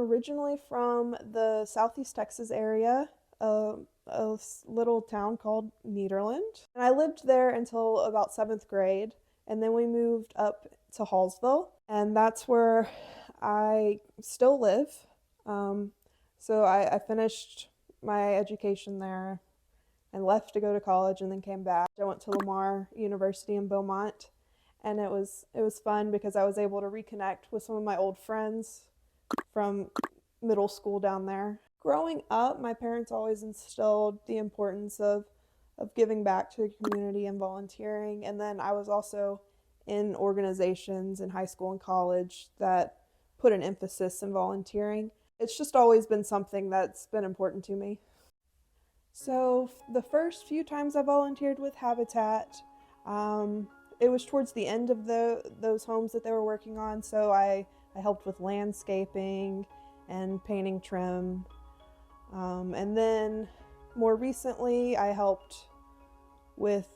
originally from the Southeast Texas area, a little town called Nederland. And I lived there until about 7th grade, and then we moved up to Hallsville, and that's where I still live. So I finished my education there and left to go to college and then came back. I went to Lamar University in Beaumont, and it was fun because I was able to reconnect with some of my old friends from middle school down there. Growing up, my parents always instilled the importance of giving back to the community and volunteering, and then I was also in organizations in high school and college that put an emphasis in volunteering. It's just always been something that's been important to me. So the first few times I volunteered with Habitat, it was towards the end of those homes that they were working on, so I helped with landscaping and painting trim. And then more recently, I helped with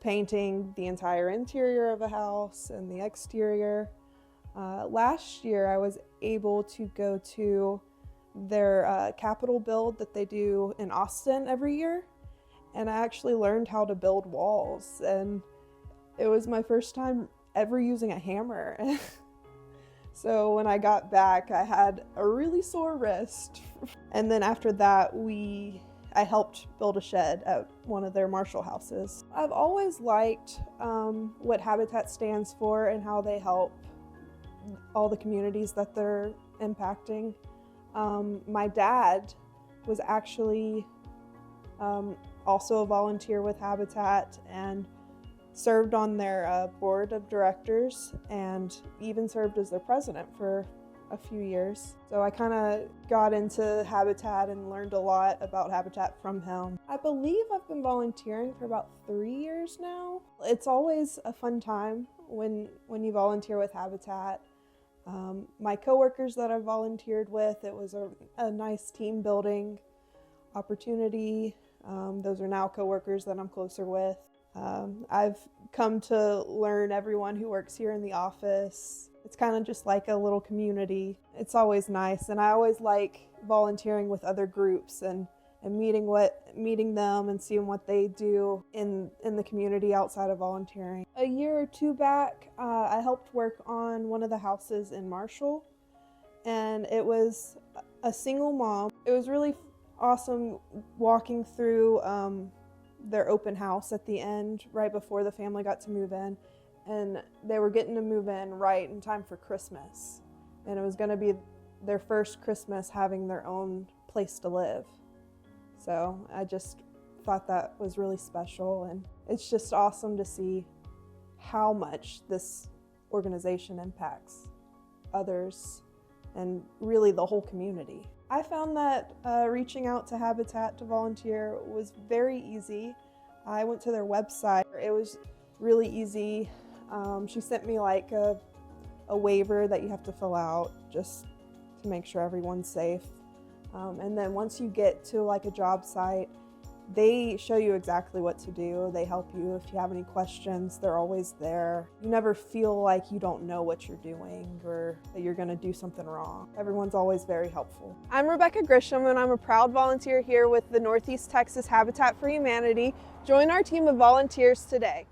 painting the entire interior of a house and the exterior. Last year, I was able to go to their Capitol build that they do in Austin every year, and I actually learned how to build walls, and it was my first time ever using a hammer. So when I got back, I had a really sore wrist. And then after that, I helped build a shed at one of their Marshall houses. I've always liked what Habitat stands for and how they help all the communities that they're impacting. My dad was actually also a volunteer with Habitat and served on their board of directors and even served as their president for a few years. So I kind of got into Habitat and learned a lot about Habitat from him. I believe I've been volunteering for about 3 years now. It's always a fun time when you volunteer with Habitat. My coworkers that I volunteered with, it was a nice team building opportunity. Those are now coworkers that I'm closer with. I've come to learn everyone who works here in the office. It's kind of just like a little community. It's always nice, and I always like volunteering with other groups and meeting them and seeing what they do in the community outside of volunteering. A year or two back, I helped work on one of the houses in Marshall, and it was a single mom. It was really awesome walking through their open house at the end, right before the family got to move in, and they were getting to move in right in time for Christmas, and it was going to be their first Christmas having their own place to live. So I just thought that was really special, and it's just awesome to see how much this organization impacts others and really the whole community. I found that reaching out to Habitat to volunteer was very easy. I went to their website. It was really easy. She sent me like a waiver that you have to fill out just to make sure everyone's safe. And then once you get to like a job site, they show you exactly what to do. They help you if you have any questions. They're always there. You never feel like you don't know what you're doing or that you're going to do something wrong. Everyone's always very helpful. I'm Rebekah Grisham, and I'm a proud volunteer here with the Northeast Texas Habitat for Humanity. Join our team of volunteers today.